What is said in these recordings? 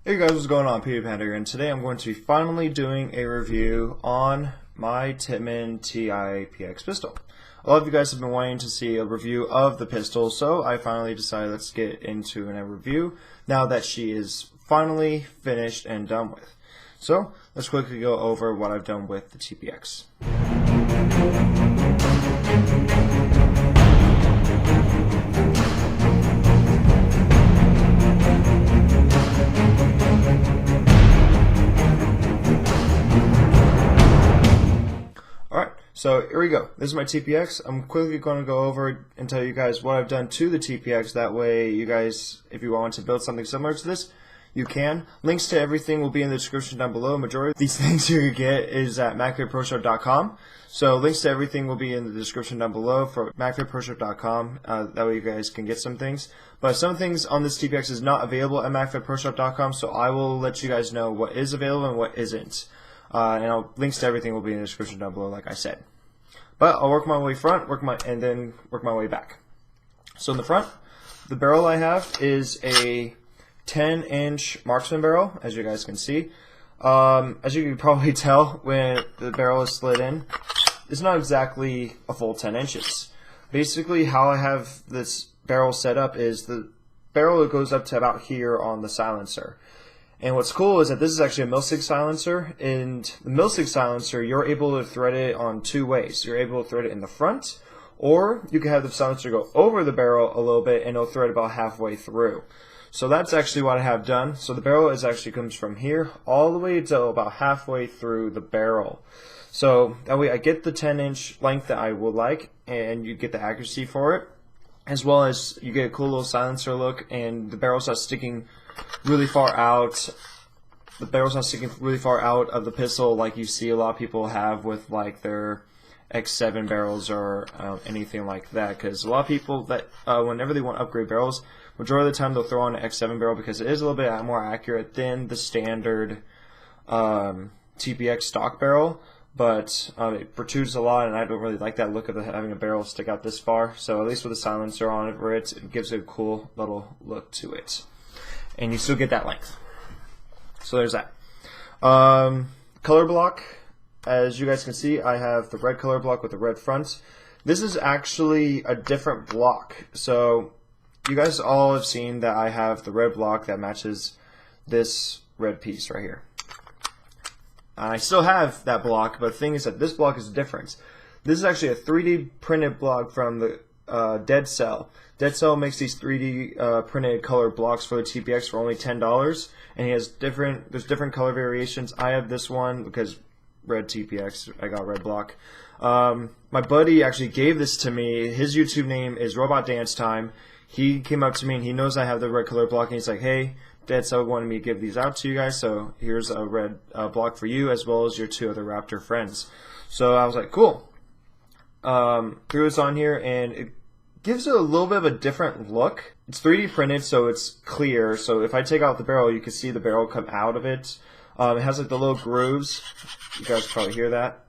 Hey guys, what's going on? Tippmann here, and today I'm going to be finally doing a review on my Tippmann TiPX pistol. A lot of you guys have been wanting to see a review of the pistol, so I finally decided let's get into a review now that she is finally finished and done with. So let's quickly go over what I've done with the TiPX. So here we go. This is my TiPX. I'm quickly going to go over and tell you guys what I've done to the TiPX. That way you guys, if you want to build something similar to this, you can. Links to everything will be in the description down below. Majority of these things you get is at MacFitProShop.com. So links to everything will be in the description down below for MacFitProShop.com. That way you guys can get some things. But some things on this TiPX is not available at MacFitProShop.com, so I will let you guys know what is available and what isn't. And links to everything will be in the description down below, like I said. But I'll work my way front, and then work my way back. So in the front, the barrel I have is a 10-inch marksman barrel, as you guys can see. As you can probably tell when the barrel is slid in, it's not exactly a full 10 inches. Basically, how I have this barrel set up is the barrel goes up to about here on the silencer. And what's cool is that this is actually a mil-sig silencer, and the mil-sig silencer, you're able to thread it on two ways. You're able to thread it in the front, or you can have the silencer go over the barrel a little bit and it'll thread about halfway through. So that's actually what I have done. So the barrel actually comes from here all the way to about halfway through the barrel. So that way I get the 10-inch length that I would like, and you get the accuracy for it, as well as you get a cool little silencer look, and the barrel's not sticking really far out. The barrel's not sticking really far out of the pistol like you see a lot of people have with like their X7 barrels or anything like that. Because a lot of people that whenever they want to upgrade barrels, majority of the time they'll throw on an X7 barrel because it is a little bit more accurate than the standard TiPX stock barrel. But it protrudes a lot, and I don't really like that look of having a barrel stick out this far. So at least with a silencer on it gives it a cool little look to it. And you still get that length. So there's that. Color block, as you guys can see, I have the red color block with the red front. This is actually a different block. So you guys all have seen that I have the red block that matches this red piece right here. I still have that block, but the thing is that this block is different. This is actually a 3D printed block from the Dead Cell. Dead Cell makes these 3D printed color blocks for the TiPX for only $10, and he has there's different color variations. I have this one because red TiPX, I got red block. My buddy actually gave this to me. His YouTube name is Robot Dance Time. He came up to me and he knows I have the red color block, and he's like, "Hey, Dead Cell wanted me to give these out to you guys, so here's a red block for you as well as your two other Raptor friends." So I was like, cool. Threw this on here, and it gives it a little bit of a different look. It's 3D printed, so it's clear. So if I take out the barrel, you can see the barrel come out of it. It has like the little grooves. You guys can probably hear that.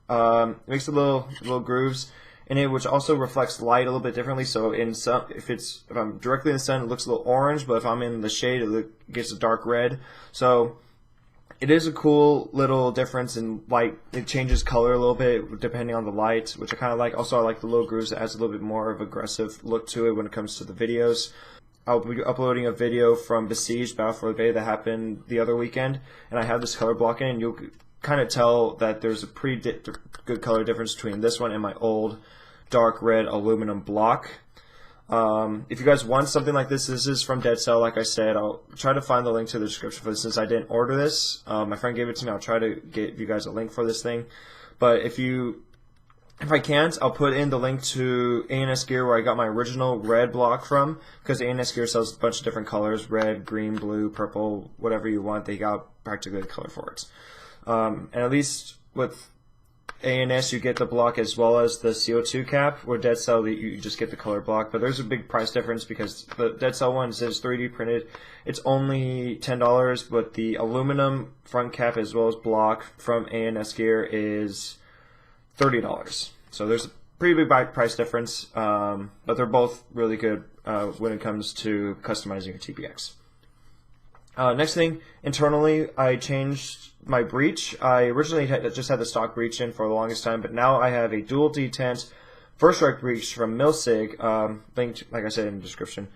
It makes the little grooves in it, which also reflects light a little bit differently. So in some, if I'm directly in the sun, it looks a little orange, but if I'm in the shade, it gets a dark red. So it is a cool little difference in light. It changes color a little bit depending on the light, which I kind of like. Also, I like the little grooves. It adds a little bit more of an aggressive look to it when it comes to the videos. I'll be uploading a video from Besieged Battle for the Bay that happened the other weekend, and I have this color block in, and you'll kind of tell that there's a pretty good color difference between this one and my old dark red aluminum block. If you guys want something like this is from Dead Cell, like I said. I'll try to find the link to the description for this since I didn't order this. My friend gave it to me. I'll try to get you guys a link for this thing. But if I can't, I'll put in the link to A&S Gear where I got my original red block from, because A&S Gear sells a bunch of different colors: red, green, blue, purple, whatever you want. They got practically a color for it. And at least with A&S, you get the block as well as the CO2 cap. Where Dead Cell, you just get the color block. But there's a big price difference because the Dead Cell one says 3D printed. It's only $10, but the aluminum front cap as well as block from A&S Gear is $30. So there's a pretty big price difference, but they're both really good when it comes to customizing your TiPX. Next thing, internally, I changed my breech. I originally just had the stock breech in for the longest time, but now I have a dual detent first strike breech from Milsig, linked, like I said, in the description.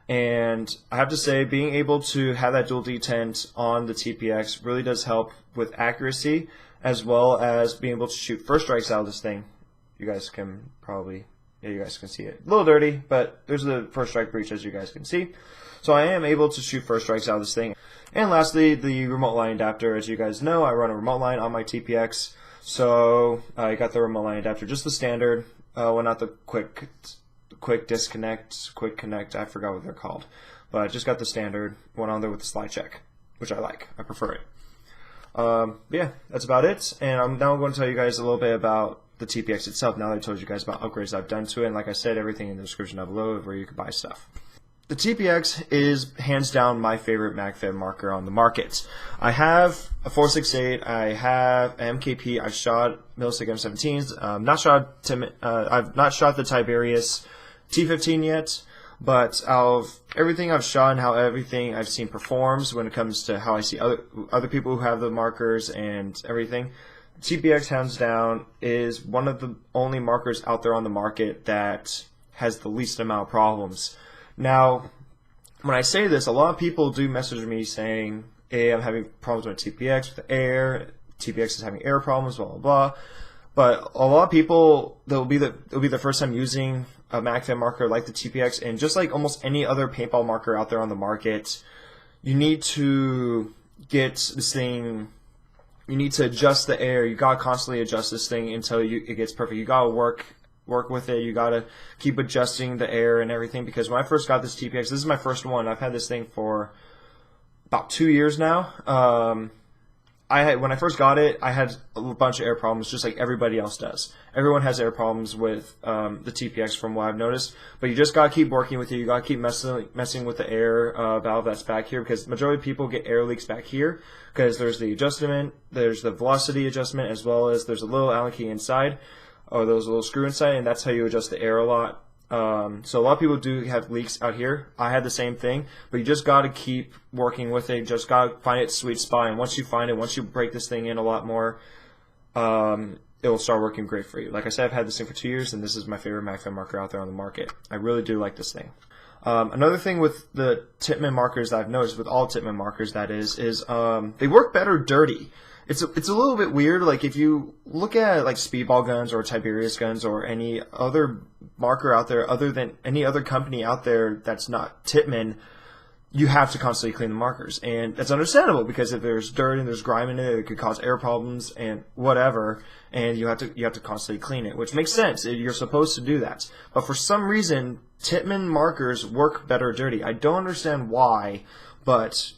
And I have to say, being able to have that dual detent on the TPX really does help with accuracy, as well as being able to shoot first strikes out of this thing. You guys can probably, yeah, you guys can see it. A little dirty, but there's the first strike breech, as you guys can see. So I am able to shoot first strikes out of this thing. And lastly, the remote line adapter. As you guys know, I run a remote line on my TPX. So I got the remote line adapter, just the standard, well, not the quick disconnect, quick connect, I forgot what they're called. But I just got the standard one on there with the slide check, which I like. I prefer it. Yeah, that's about it. And I'm now going to tell you guys a little bit about the TPX itself, now that I told you guys about upgrades I've done to it. And like I said, everything in the description down below of where you can buy stuff. The TPX is hands down my favorite MagFed marker on the market. I have a 468, I have an MKP, I've shot Milsig M17s, I've not shot the Tiberius T15 yet, but out of everything I've shot and how everything I've seen performs when it comes to how I see other people who have the markers and everything, TPX hands down is one of the only markers out there on the market that has the least amount of problems. Now, when I say this, a lot of people do message me saying, hey, I'm having problems with TPX, with the air, TPX is having air problems, blah, blah, blah. But a lot of people, it'll be the first time using a MagFed marker like the TPX, and just like almost any other paintball marker out there on the market, you need to get this thing, you need to adjust the air, you gotta constantly adjust this thing until it gets perfect. You gotta work with it. You gotta keep adjusting the air and everything, because when I first got this TPX, this is my first one. I've had this thing for about 2 years now. When I first got it, I had a bunch of air problems, just like everybody else does. Everyone has air problems with the TPX, from what I've noticed. But you just gotta keep working with it. You gotta keep messing with the air valve that's back here, because the majority of people get air leaks back here, because there's the adjustment, there's the velocity adjustment, as well as there's a little Allen key inside, or those little screw inside, and that's how you adjust the air a lot. So a lot of people do have leaks out here. I had the same thing, but you just got to keep working with it. You just got to find its sweet spot, and once you find it, once you break this thing in a lot more, it will start working great for you. Like I said, I've had this thing for 2 years, and this is my favorite MagFed marker out there on the market. I really do like this thing. Another thing with the Tippmann markers that I've noticed, with all Tippmann markers that is they work better dirty. It's a little bit weird. Like if you look at like speedball guns or Tiberius guns or any other marker out there, other than any other company out there that's not Tippmann, you have to constantly clean the markers, and that's understandable, because if there's dirt and there's grime in it, it could cause air problems and whatever, and you have to constantly clean it, which makes sense. You're supposed to do that, but for some reason, Tippmann markers work better dirty. I don't understand why, but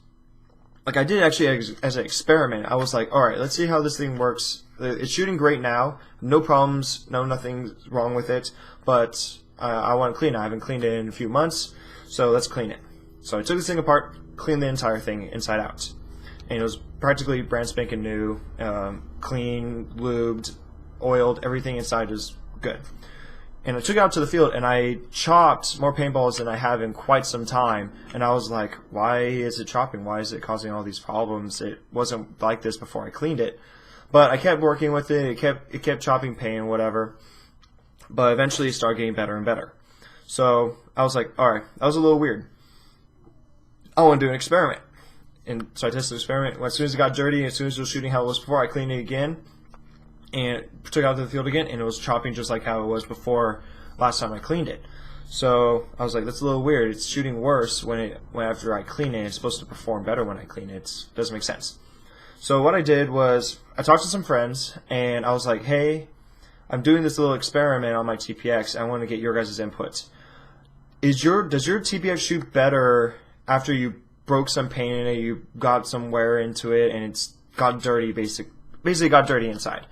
like I did actually as an experiment. I was like, all right, let's see how this thing works. It's shooting great now, no problems, nothing wrong with it, but I want to clean it. I haven't cleaned it in a few months, so let's clean it. So I took this thing apart, cleaned the entire thing inside out, and it was practically brand spanking new, clean, lubed, oiled, everything inside is good. And I took it out to the field, and I chopped more paintballs than I have in quite some time, and I was like, why is it chopping? Why is it causing all these problems? It wasn't like this before I cleaned it. But I kept working with it, it kept chopping paint, whatever, but eventually it started getting better and better. So I was like, alright, that was a little weird. I want to do an experiment. And so I tested the experiment. As soon as it got dirty, as soon as it was shooting how it was before, I cleaned it again and took it out to the field again, and it was chopping just like how it was before last time I cleaned it. So I was like, that's a little weird. It's shooting worse when after I clean it. It's supposed to perform better when I clean it. It doesn't make sense. So what I did was I talked to some friends, and I was like, hey, I'm doing this little experiment on my TPX. I want to get your guys' input. Does your TPX shoot better after you broke some paint in it, you got some wear into it, and it's got dirty, basically got dirty inside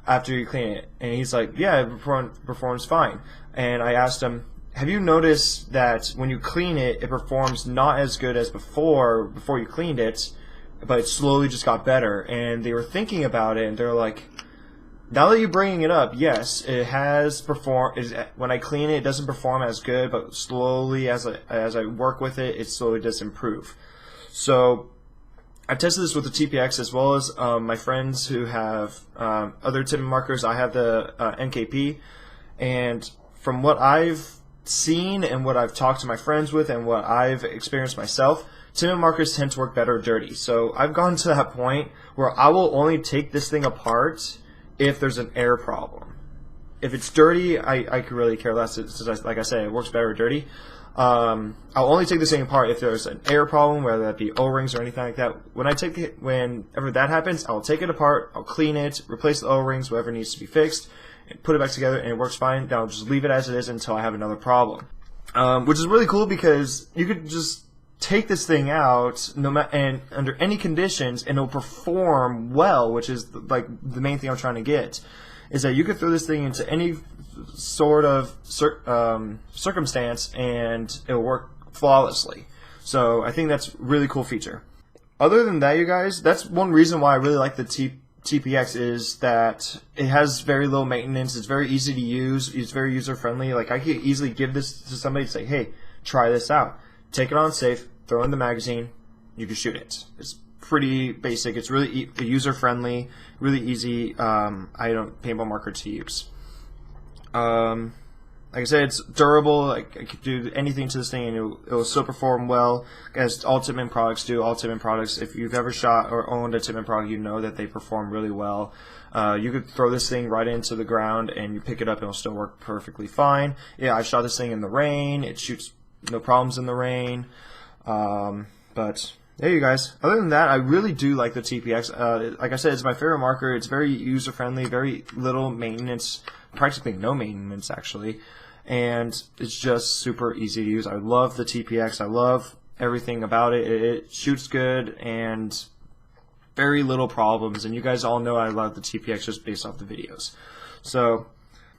after you clean it? And he's like, yeah, it performs fine. And I asked him, have you noticed that when you clean it, it performs not as good as before you cleaned it, but it slowly just got better? And they were thinking about it, and they're like, now that you're bringing it up, yes, it has performed. When I clean it, it doesn't perform as good, but slowly as I work with it, it slowly does improve. So I tested this with the TPX as well as my friends who have other Tippmann markers. I have the NKP, and from what I've seen and what I've talked to my friends with and what I've experienced myself, Tippmann markers tend to work better dirty. So I've gone to that point where I will only take this thing apart if there's an air problem. If it's dirty, I could really care less. It's just, like I said, it works better dirty. I'll only take this thing apart if there's an air problem, whether that be O-rings or anything like that. Whenever that happens, I'll take it apart, I'll clean it, replace the O-rings, whatever needs to be fixed, and put it back together, and it works fine. Then I'll just leave it as it is until I have another problem. Which is really cool because you could just take this thing out and under any conditions, and it'll perform well, which is like the main thing I'm trying to get. Is that you could throw this thing into any sort of circumstance and it'll work flawlessly. So I think that's a really cool feature. Other than that, you guys, that's one reason why I really like the TPX is that it has very low maintenance. It's very easy to use. It's very user friendly. Like I could easily give this to somebody and say, hey, try this out. Take it on safe, throw in the magazine, you can shoot it. It's pretty basic. It's really user friendly, really easy paintball marker to use. Like I said, it's durable. Like I could do anything to this thing and it will still perform well, as all Tippmann products do. All Tippmann products, if you've ever shot or owned a Tippmann product, you know that they perform really well. You could throw this thing right into the ground and you pick it up and it'll still work perfectly fine. Yeah, I've shot this thing in the rain. It shoots no problems in the rain. But there you guys. Other than that, I really do like the TPX. Like I said, it's my favorite marker. It's very user friendly, very little maintenance, practically no maintenance actually, and it's just super easy to use. I love the TPX. I love everything about it. It shoots good and very little problems, and you guys all know I love the TPX just based off the videos. So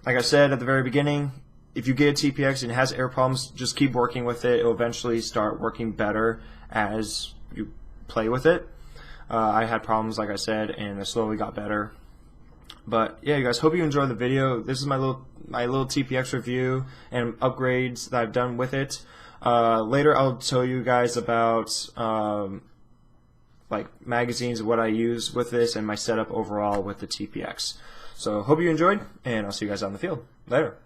like I said at the very beginning, if you get a TPX and it has air problems, just keep working with it. It will eventually start working better as you play with it. I had problems, like I said, and it slowly got better. But yeah, you guys, hope you enjoyed the video. This is my little TPX review and upgrades that I've done with it. Later, I'll tell you guys about like magazines, what I use with this, and my setup overall with the TPX. So hope you enjoyed, and I'll see you guys out in the field. Later.